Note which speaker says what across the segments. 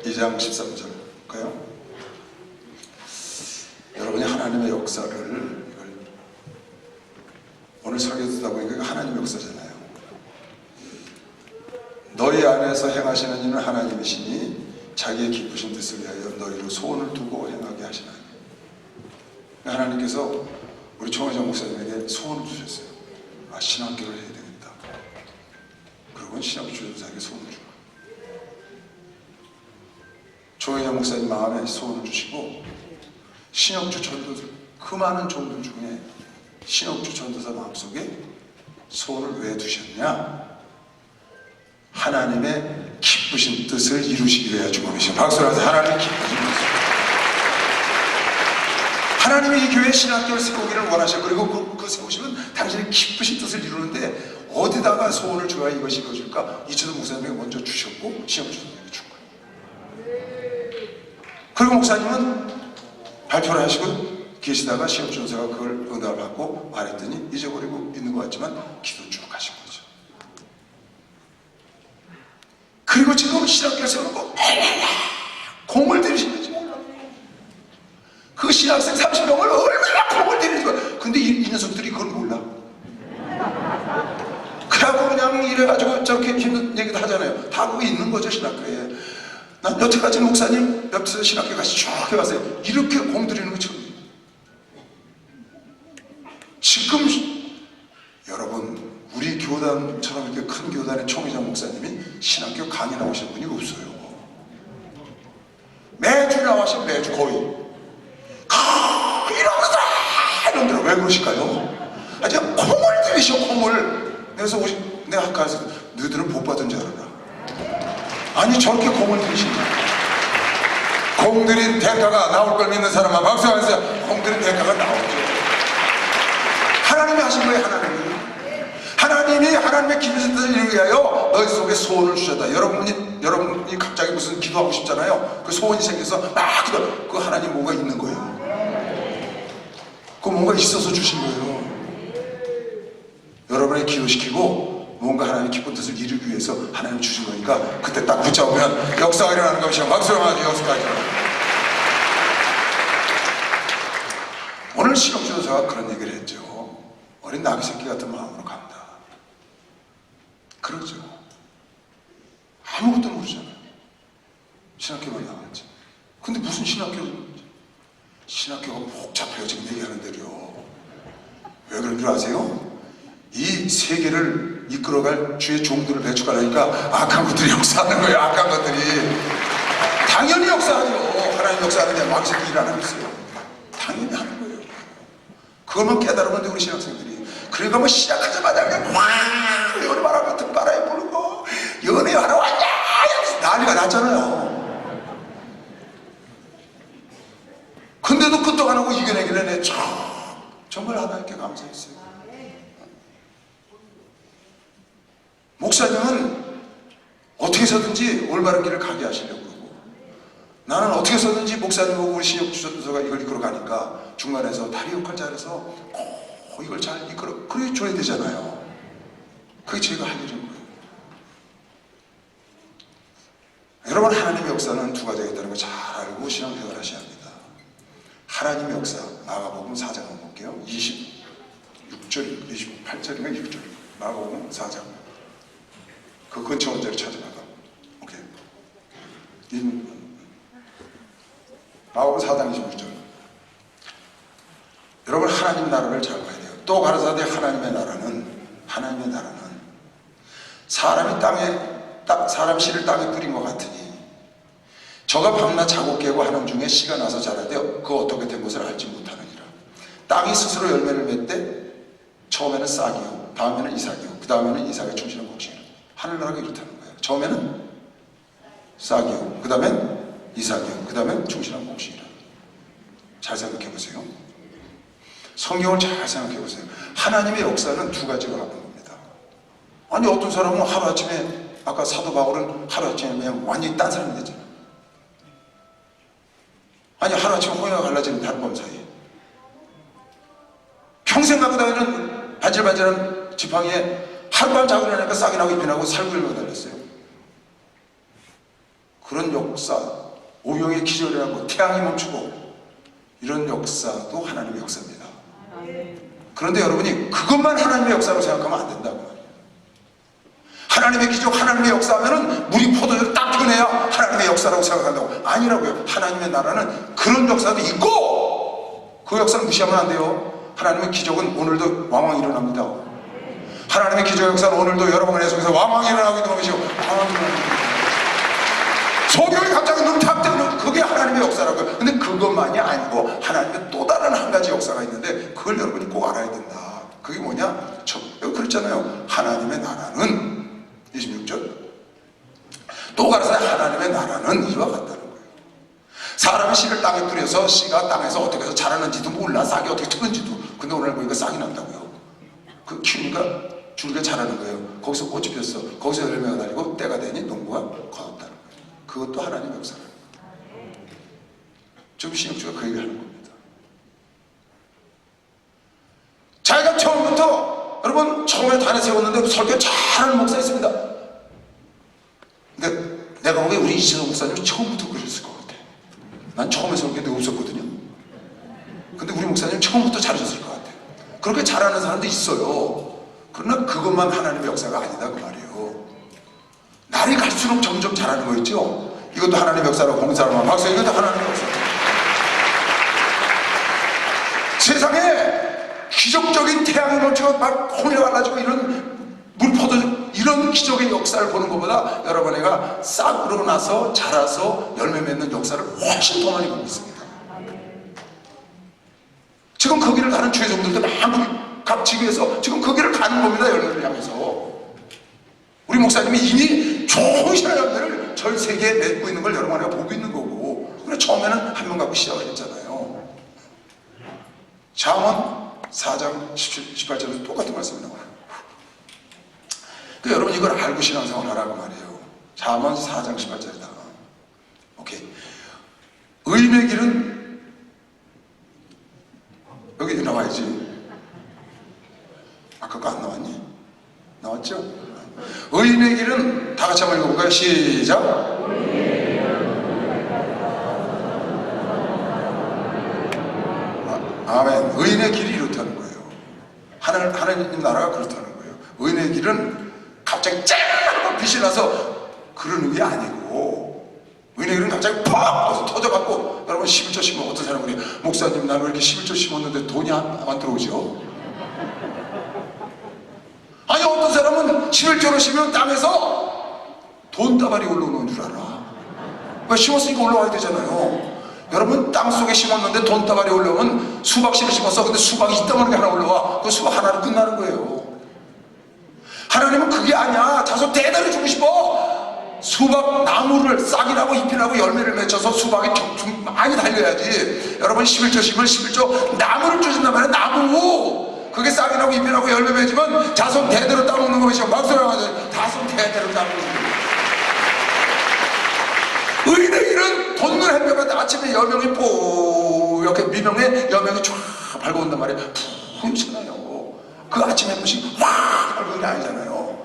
Speaker 1: 2장 13절 볼까요? 여러분이 하나님의 역사를 이걸 오늘 설교 듣다 보니까 하나님의 역사잖아요. 너희 안에서 행하시는 이는 하나님이시니 자기의 기쁘신 뜻을 위하여 너희로 소원을 두고 행하게 하시나니. 하나님께서 우리 총회장 목사님에게 소원을 주셨어요. 신학교를 해야 되겠다. 그리고 신학교 주전사에게 소원을 주고, 총회장 목사님 마음에 소원을 주시고, 신학주 전도사, 그 많은 종들 중에 신학주 전도사 마음속에 소원을 왜 두셨냐? 하나님의 기쁘신 뜻을 이루시기 위해 주고 계신, 박수를 하세요. 하나님의 기쁘신 뜻. 하나님이 이 교회 신학교를 세우기를 원하셔. 그리고 그 세우시면 당신의 기쁘신 뜻을 이루는데 어디다가 소원을 줘야 이것이 이루어질까? 이천도 목사님에게 먼저 주셨고 신학주님에게 준 거예요. 그리고 목사님은 발표를 하시고 계시다가 신학주선사가 그걸 응답을 받고 말했더니 잊어버리고 있는 것 같지만 기도 쭉 하신 거죠. 그리고 지금 신학교를 세우고 공을 들이신 거죠. 그 신학생 30명을 얼마나 공을 들이는 거야. 근데 이 녀석들이 그걸 몰라. 그래갖고 그냥 이래가지고 저렇게 힘든 얘기도 하잖아요. 다 그거 있는 거죠, 신학교에. 난 여태까지 목사님 옆에서 신학교 같이 쭉 해봤어요. 이렇게 공 들이는 거 처음이에요. 지금 여러분 우리 교단처럼 이렇게 큰 교단의 총회장 목사님이 신학교 강의 나오시는 분이 없어요. 매주 나와서 매주 거의 이놈들은 왜 그러실까요? 아주 콩을 들이셔, 콩을. 그래서 내가 아까 해서 너희들은 복 받은 줄 알아라. 아니 저렇게 콩을 들이신다. 콩 들인 대가가 나올 걸 믿는 사람만 박수하세요. 콩 들인 대가가 나오죠. 하나님이 하신 거예요. 하나님이 하나님의 기쁘신 뜻을 이루기 위하여 너희 속에 소원을 주셨다. 여러분이 갑자기 무슨 기도하고 싶잖아요. 그 소원이 생겨서 막 기도. 그 하나님 뭔가 있는 거예요. 그 뭔가 있어서 주신 거예요. 여러분이 기도시키고 뭔가 하나님의 기쁜 뜻을 이루기 위해서 하나님 주신 거니까 그때 딱 붙잡으면 역사가 일어나는 것이야. 박수로 하죠. 역사가 일어나는. 오늘 신학주도사가 그런 얘기를 했죠. 어린 나귀 새끼 같은 마음으로 간다. 그러죠. 아무것도 모르잖아요. 신학교만 나왔지. 근데 무슨 신학교가 복잡해요. 지금 얘기하는 대로요. 왜 그런 줄 아세요? 이 세계를 이끌어갈 주의 종들을 배출하려니까 악한 것들이 역사하는 거예요. 악한 것들이. 당연히 역사하죠. 하나님 역사하는데 막 새끼 일 안 하고 있어요. 당연히 하는 거예요. 그것만 깨달으면 돼, 우리 신학생들이. 그러니까 뭐 시작하자마자 그냥 막 연애 말하고 등바라에 부르고 연애하러 왔냐 난리가 났잖아요. 근데도 끄떡 안 하고 이겨내기를 내 정말 하나님께 감사했어요. 목사님은 어떻게 해서든지 올바른 길을 가게 하시려고 그러고, 나는 어떻게 해서든지 목사님하고 우리 신학주전도사가 이걸 이끌어 가니까 중간에서 다리 역할 잘해서 이걸 잘 그래 줘야 되잖아요. 그게 제가 할 일인 거예요. 여러분, 하나님의 역사는 두 가지가 있다는 걸 잘 알고 신앙생활 하셔야 합니다. 하나님의 역사, 마가복음 4장 한번 볼게요. 26절, 28절인가 6절. 마가복음 4장. 그 근처 원자를 찾아봐가. 오케이. 마가복음 4장 26절. 여러분, 하나님 나라를 잘 봐야 돼요. 또 가라사대 하나님의 나라는 사람 씨를 땅에 뿌린 것 같으니 저가 밤낮 자고 깨고 하는 중에 씨가 나서 자라되 그 어떻게 된 것을 알지 못하느니라. 땅이 스스로 열매를 맺되 처음에는 싹이요, 다음에는 이삭이요, 그 다음에는 이삭의 충실한 곡식이라. 하늘나라가 이렇다는 거예요. 처음에는 싹이요, 그 다음엔 이삭이요, 그 다음엔 충실한 곡식이라. 잘 생각해 보세요. 성경을 잘 생각해 보세요. 하나님의 역사는 두 가지가 하는 겁니다. 아니 어떤 사람은 하루아침에, 아까 사도 바울은 하루아침에 그냥 완전히 딴 사람이 됐잖아요. 아니 하루아침에 호야가 갈라지는 다른 사이에 평생 갖고 다니는 반질반질한 지팡이에 하룻밤 자고 나니까 싹이 나고 잎이 나고 살구열매가 달렸어요. 그런 역사, 오병의 기절이라고 태양이 멈추고 이런 역사도 하나님의 역사입니다. 그런데 여러분이 그것만 하나님의 역사로 생각하면 안 된다고 말이에요. 하나님의 기적, 하나님의 역사하면은 물이 포도주를 딱 펴내야 하나님의 역사라고 생각한다고. 아니라고요. 하나님의 나라는 그런 역사도 있고 그 역사를 무시하면 안 돼요. 하나님의 기적은 오늘도 왕왕 일어납니다. 하나님의 기적 역사는 오늘도 여러분의 속에서 왕왕 일어나고 있는 것이고 왕왕 일어납니다. 소경이 갑자기 눈 탁 뜨면 그게 하나님의 역사라고요. 근데 그것만이 아니고 하나님의 또 다른 한 가지 역사가 있는데 그걸 여러분이 꼭 알아야 된다. 그게 뭐냐? 여기 그랬잖아요. 하나님의 나라는 26절 또 가라사 하나님의 나라는 이와 같다는 거예요. 사람이 씨를 땅에 뿌려서 씨가 땅에서 어떻게 해서 자라는지도 몰라. 싹이 어떻게 트는지도. 근데 오늘 보니까 싹이 난다고요. 그 키우니까 줄기가 자라는 거예요. 거기서 꽃이 피었어. 거기서 열매가 달리고 때가 되니 농부가 거뒀다는 거예요. 그것도 하나님의 역사라는 거예요. 좀 신학주가 그 얘기를 하는 겁니다. 자기가 처음부터 여러분 처음에 단에 세웠는데 설교 잘하는 목사 있습니다. 근데 내가 보기에 우리 이재성 목사님이 처음부터 그랬을 것 같아. 난 처음에 설교도 없었거든요. 근데 우리 목사님 처음부터 잘하셨을 것 같아. 그렇게 잘하는 사람도 있어요. 그러나 그것만 하나님의 역사가 아니다 그 말이에요. 날이 갈수록 점점 잘하는 거 있죠. 이것도 하나님의 역사라고 보는 사람은 박수. 이것도 하나님의 역사. 세상에 기적적인 태양이 멈추고 막 홍해 갈라지고 이런 물포도 이런 기적의 역사를 보는 것보다 여러분애가 싹으로 나서 자라서 열매 맺는 역사를 훨씬 더 많이 보고 있습니다. 지금 거기를 가는 주의종들도 많고 갑지기에서 지금 거기를 가는 겁니다. 열매를 향해서. 우리 목사님이 이미 좋은 신앙자들을 전 세계에 맺고 있는 걸 여러분애가 보고 있는 거고. 그래 처음에는 한 명 갖고 시작을 했잖아요. 잠언 4장 17, 18절에서 똑같은 말씀이 나와요. 그 여러분 이걸 알고 신앙생활 하라고 말이에요. 잠언 4장 18절이다. 오케이. 의인의 길은 여기 나와야지. 아까 거 안 나왔니? 나왔죠? 의인의 길은 다 같이 한번 읽어볼까요? 시작. 아멘. 의인의 길이 이렇다는 거예요. 하나님 나라가 그렇다는 거예요. 의인의 길은 갑자기 쨍 하고 빛이 나서 그러는 게 아니고 의인의 길은 갑자기 팍 터져갖고 여러분 11조 심으면 어떤 사람들이 목사님 나는 왜 이렇게 11조 심었는데 돈이 안 들어오죠? 아니 어떤 사람은 11조로 심으면 땅에서 돈다발이 올라오는 줄 알아. 왜 심었으니까 올라와야 되잖아요. 여러분 땅속에 심었는데 돈다발이 올라오면 수박씨를 심었어. 근데 수박이 이따만한 게 하나 올라와. 그 수박 하나로 끝나는 거예요. 하나님은 그게 아니야. 자손 대대로 주고 싶어. 수박 나무를 싹이 나고 잎이 나고 열매를 맺혀서 수박이 좀 많이 달려야지. 여러분 11조 심을 11조 나무를 주신단 말이야. 나무. 그게 싹이 나고 잎이 나고 열매 맺으면 자손 대대로 따먹는 것이요. 박수라고 하죠. 자손 대대로 따먹는 거예요. 의인의 길은 돋는 햇볕에 아침에 여명이 뽀얗게 미명에 여명이 쫙 밝아온단 말이에요. 푹잖아요. 그 아침 햇빛이 확 밝은 게 아니잖아요.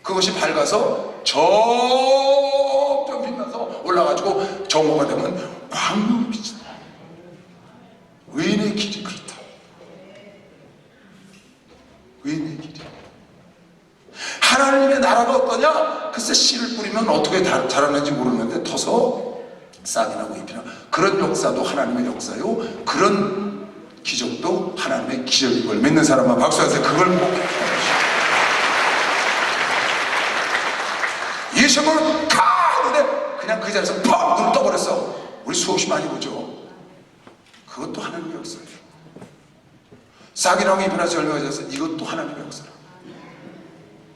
Speaker 1: 그것이 밝아서 점점 빛나서 올라가지고 정오가 되면 광명이 비친다. 의인의 길이 그렇다. 의인의 길이. 하나님의 나라가 어떠냐? 글쎄 씨를 뿌리면 어떻게 자라는지 모르는데 터서 싹이 나고 잎이 나고 그런 역사도 하나님의 역사요. 그런 기적도 하나님의 기적인 걸 믿는 사람만 박수하세요. 그걸 꼭 예수님은 가! 하는데 그냥 그 자리에서 팍! 눈을 떠버렸어. 우리 수없이 많이 보죠. 그것도 하나님의 역사예요. 싹이 나고 잎이 나서 열매가 져서 이것도 하나님의 역사예요.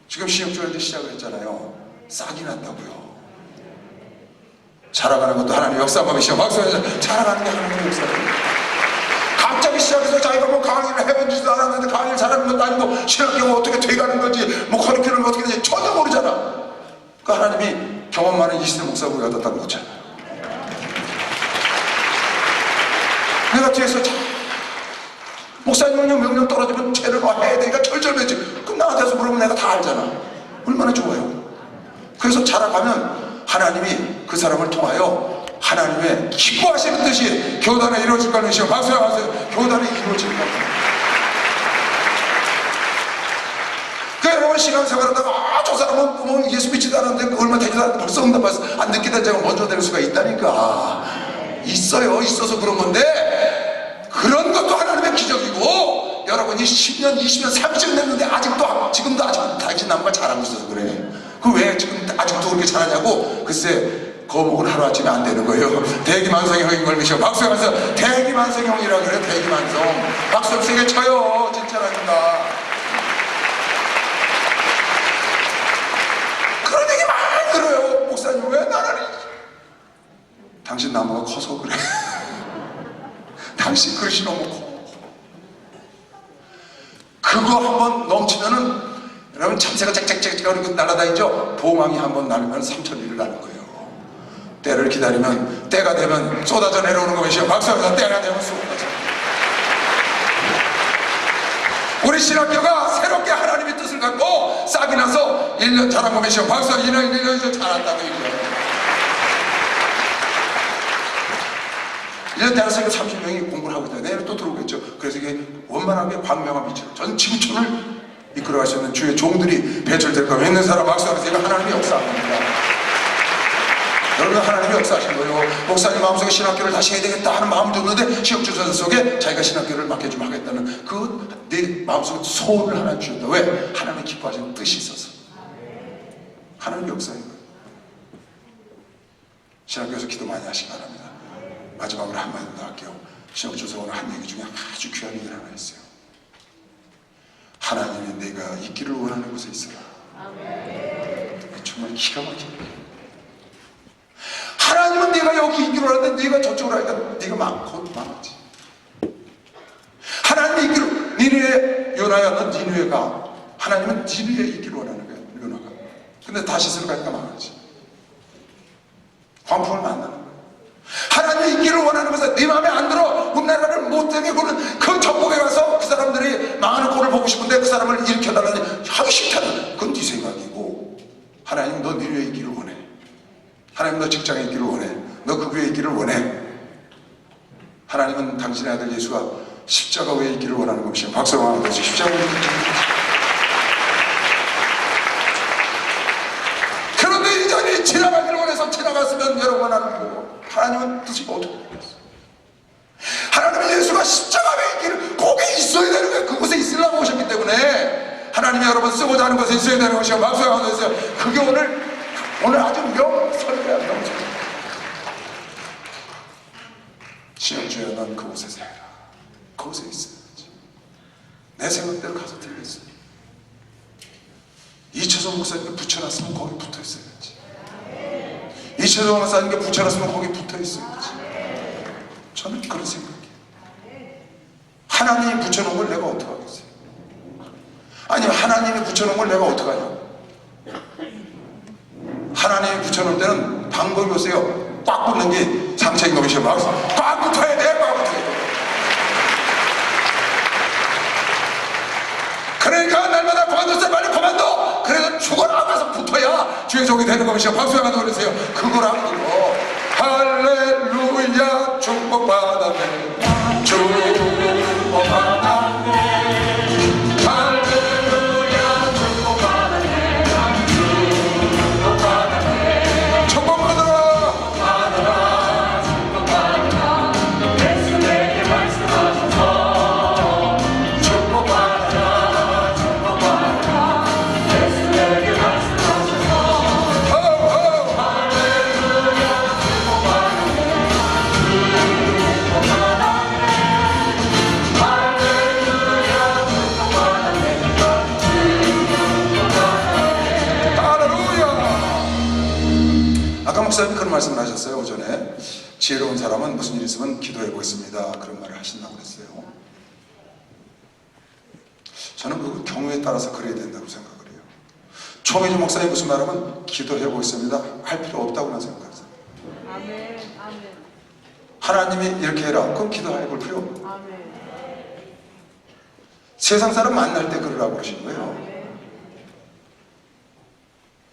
Speaker 1: 지금 시험주가 이제 시작을 했잖아요. 싹이 났다고요. 자라가는 것도 하나님의 역사만 계시죠. 박수해서 자라가는 게 하나님의 역사예요. 갑자기 시작해서 자기가 뭐 강의를 해본지도 않았는데 강의를 잘하는 것도 아니고 신학교가 어떻게 돼가는 건지 뭐 커리큘럼이 어떻게 되는지 전혀 모르잖아. 그 하나님이 경험 많은 이시대 목사가 여기다 딱 놓잖아요. 내가 뒤에서 목사님은 명령 떨어지면 죄를 해야 되니까 절절매지. 그럼 나한테서 물으면 내가 다 알잖아. 얼마나 좋아요. 그래서 자라가면 하나님이 그 사람을 통하여 하나님의 기뻐하시는 뜻이 교단에 이루어질 것이요. 박수 하세요. 교단에 이루어질 겁니다. 그 여러분 신앙생활하다가 저 사람은 뭐 예수 믿지도 않았는데 얼마 되지도 않았는데 벌써 응답해서 안 듣게 된 자가 먼저 될 수가 있다니까. 있어요. 있어서 그런 건데 그런 것도 하나님의 기적이고 여러분이 10년 20년 30년 됐는데 아직도 지금도 아직 당신 나무가 자라고 있어서 그래. 그 왜 지금 아직도 그렇게 자라냐고. 글쎄 거목은 하루아침에 안 되는 거예요. 대기만성형인 걸 미셔. 박수 하면서 대기만성형이라 그래요. 대기만성. 박수 세게 쳐요. 진짜라니까. 그런 얘기 많이 들어요. 목사님 왜 나라니? 당신 나무가 커서 그래. 당신 그릇이 너무 커. 그거 한번 넘치면은 여러분 참새가 짹짹짹짹 날아다니죠. 봉황이 한번 날면 3,000리를 나는 거예요. 때를 기다리면 때가 되면 쏟아져 내려오는 것이요. 박수하면서 때가 되면 쏟아져. 우리 신학교가 새롭게 하나님의 뜻을 갖고 싹이 나서 1년 자란 것이요. 박수 1년 자랐다고 얘기해요. 1년 자라서 30명이 공부를 하고 있다. 내일 또 들어오겠죠. 그래서 이게 원만하게 광명한 빛으로 전 지구촌을 이끌어갈 수 있는 주의 종들이 배출될 거예요. 있는 사람 박수하면서 이거 하나님의 역사한 겁니다. 여러분 하나님이 역사하신 거예요. 목사님 마음속에 신학교를 다시 해야 되겠다 하는 마음이 줬는데 시험주선 속에 자기가 신학교를 맡겨주면 하겠다는 그 내 마음속에 소원을 하나 주셨다. 왜? 하나님의 기뻐하시는 뜻이 있어서. 하나님의 역사인 거예요. 신학교에서 기도 많이 하시기 바랍니다. 마지막으로 한마디 더 할게요. 시험주선 오늘 한 얘기 중에 아주 귀한 얘기를 하나 했어요. 하나님이 내가 있기를 원하는 곳에 있어라. 정말 기가 막히네. 하나님은 내가 여기 있기로 하는데 네가 저쪽으로 하니까 네가 망하지. 하나님이 있기로 니느웨 요나야 넌 니느웨가. 하나님은 니느웨에 있기로 원하는 거야. 요나가. 근데 다시스로 가니까 망하지. 광풍을 만나는 거야. 하나님이 있기를 원하는 것은 네 마음에 안 들어. 우리나라를 못되게 보는 그 전국에 가서 그 사람들이 망하는 꼴을 보고 싶은데 그 사람을 일으켜달라니 하기 싫다는 그건 네 생각이고, 하나님 너 니느웨에 있기를 원해. 하나님 너 직장에 있기를 원해. 너 그 교회에 있기를 원해. 하나님은 당신의 아들 예수가 십자가 위에 있기를 원하는 것이에요. 박수로 하는 것이 십자가 위에 있기를 원하는 것이에요. 그런데 이전이 지나가기를 원해서 지나갔으면 여러분 하나님은 뜻이 어떻게 되겠어요? 하나님은 예수가 십자가 위에 있기를 거기 있어야 되는 거예요. 그곳에 있으려고 오셨기 때문에 하나님이 여러분 쓰고자 하는 곳에 있어야 되는 것이에요. 박수로 하는 것이에요. 그게 오늘 아주 명설이야. 명설. 시험주야 넌 그곳에 살라. 그곳에 있어야지. 내 생각대로 가서 들렸어요. 이철성 목사님께 붙여놨으면 거기 붙어 있어야지. 이철성 목사님께 붙여놨으면 거기 붙어 있어야지. 저는 그런 생각이에요. 하나님이 붙여놓은 걸 내가 어떻게 하겠어요? 아니면 하나님이 붙여놓은 걸 내가 어떻게 하냐? 하나님이 붙여놓을 때는 방법이 없어요. 꽉 붙는 게 상체인 것이죠. 꽉 붙어야 돼. 꽉 붙어야 돼. 그러니까 날마다 그만뒀어요. 빨리 그만둬. 그래서 죽어라 가서 붙어야 주의 종이 되는 것이죠. 박수 한번 보내세요. 그거랑 그거. 할렐루야 축복받았네. 축복받았네. 목사님 그런 말씀을 하셨어요. 오전에 지혜로운 사람은 무슨 일 있으면 기도해 보겠습니다. 그런 말을 하신다고 그랬어요. 저는 그 경우에 따라서 그래야 된다고 생각을 해요. 총회주 목사님 무슨 말하면 기도해 보겠습니다 할 필요 없다고 난 생각하세요. 아멘. 아멘. 하나님이 이렇게 해라. 그럼 기도해 볼 필요 없고. 아멘. 세상 사람 만날 때 그러라고 그러신 거예요. 아멘.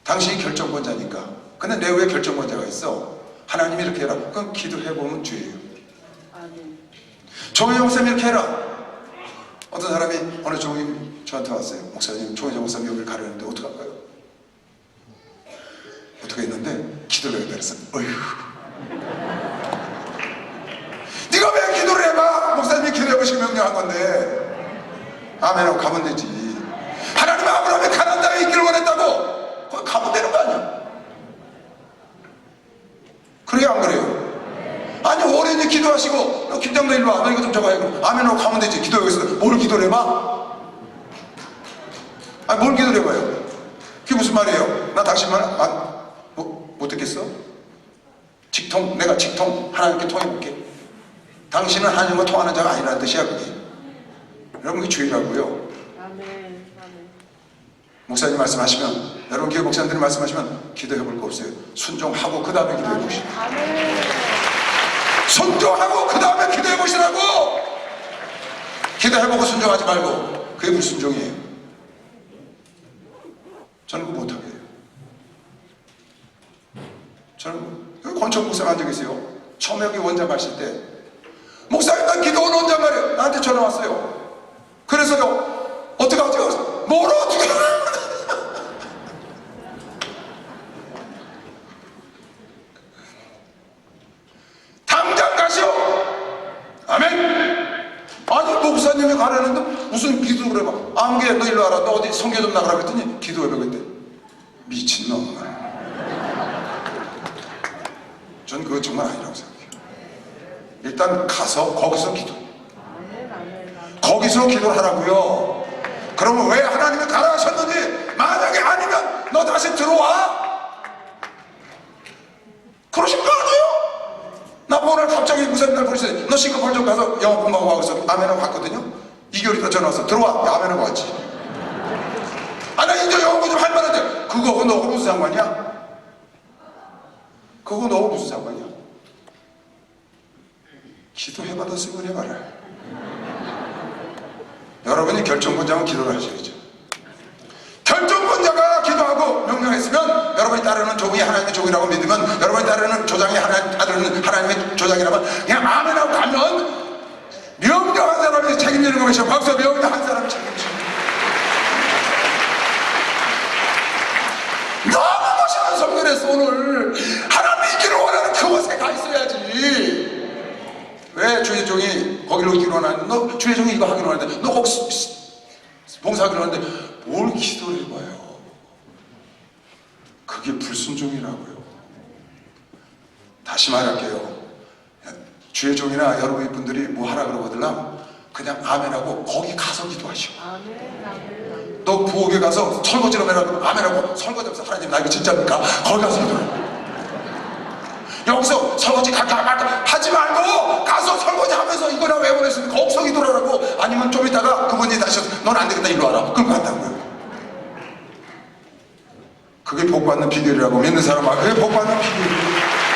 Speaker 1: 당신이 결정권자니까 근데 내 위에 결정권자가 있어. 하나님이 이렇게 해라. 그럼 기도해보면 죄예요. 조혜정 목사님 이렇게 해라. 어떤 사람이 어느 종이 저한테 왔어요. 목사님, 조혜정 목사님 여기를 가려는데 어떡할까요? 어떻게 했는데 기도를 해야 그랬어. 어휴, 네가 왜 기도를 해봐? 목사님이 기도해보시고 명령한 건데. 아멘하고 가면 되지. 하나님은 아브라함이 가나안 땅에 있기를 원했다고. 거기 가면 되는 거 아니야? 그래요 안 그래요? 아니 오랜히 기도하시고 너 김장로 일로 와. 너 이거 좀 적어야 해. 아멘하고 가면 되지. 기도 여기서 뭘 기도를 해봐? 아니 뭘 기도를 해봐요? 그게 무슨 말이에요? 나 당신 말 못 듣겠어? 직통, 내가 직통 하나님께 통해볼게. 당신은 하나님과 통하는 자가 아니라는 뜻이야 그게. 여러분 그게 죄라고요.
Speaker 2: 아멘.
Speaker 1: 목사님 말씀하시면, 여러분 교회 목사님들이 말씀하시면 기도해볼 거 없어요. 순종하고 그 다음에 기도해보시고, 순종하고 그 다음에 기도해보시라고. 기도해보고 순종하지 말고 그게 불순종이에요. 저는 그거 못하게 해요. 저는 여기 권총 목사가 앉아 계세요. 처음에 여기 원장 가실 때 목사님 나 기도원 원장 말이에요. 나한테 전화 왔어요. 그래서요 어떻게 하지? 뭘 어떻게 당장 가시오. 아멘. 아니 목사님이 가라는데 무슨 기도를 해봐. 안개 너 일로 와라. 너 어디 성교 좀 나가라 그랬더니 기도해봐 그랬대. 미친놈. 전 그거 정말 아니라고 생각해요. 일단 가서 거기서 기도. 거기서 기도를 하라고요. 그러면 왜 하나님이 가라 하셨는지, 만약에 아니면 너 다시 들어와. 그러신 거 아니에요? 나 오늘 갑자기 무슨 날 부르시더니 너 싱가포르 좀 가서 영어 공부하고 와서 아멘하고 갔거든요. 2개월 있다 전화 와서 들어와. 아멘하고 왔지. 아 나 이제 영어 공부 좀 할 만한데 그거 너하고 무슨 상관이야? 그거 너하고 무슨 상관이야? 기도해받았으면 해봐라. 여러분이 결정권자면 기도를 하셔야죠. 결정권자가 기도하고 명령했으면 여러분이 따르는 종이 하나님의 종이라고 믿으면, 여러분이 따르는 조장이 따르는 하나님의 조장이라면 그냥 아멘하고 가면 명령한 사람이 책임지는 것이죠. 박수. 명령한 사람이 책임지는. 너무 멋있는 설교를 했어 오늘. 하나님이 있기를 원하는 그곳에 가 있어야지. 왜 주의 종이 거기로 있기로 원하는데, 너 주의 종이 이거 하기로 하는데, 너 거기 봉사하기로 하는데 뭘 기도를 해봐요. 그게 불순종이라고요. 다시 말할게요. 주의 종이나 여러분의 분들이 뭐 하라 그러거들랑 그냥 아멘하고 거기 가서 기도하시오. 너 부엌에 가서 설거지로 해라고 아멘하고 설거지하면서 하나님 나 이거 진짜입니까? 거기 가서 기도해. 여기서 설거지 갈까 말까 하지 말고 가서 설거지 하면서 이거나 왜 보냈으면 거기서 기도하라고. 아니면 좀 이따가 그분이 다시 넌 안 되겠다 일로 와라. 그럼 간다고요. 그게 복 받는 비결이라고 믿는 사람아. 그게 복 받는 비결.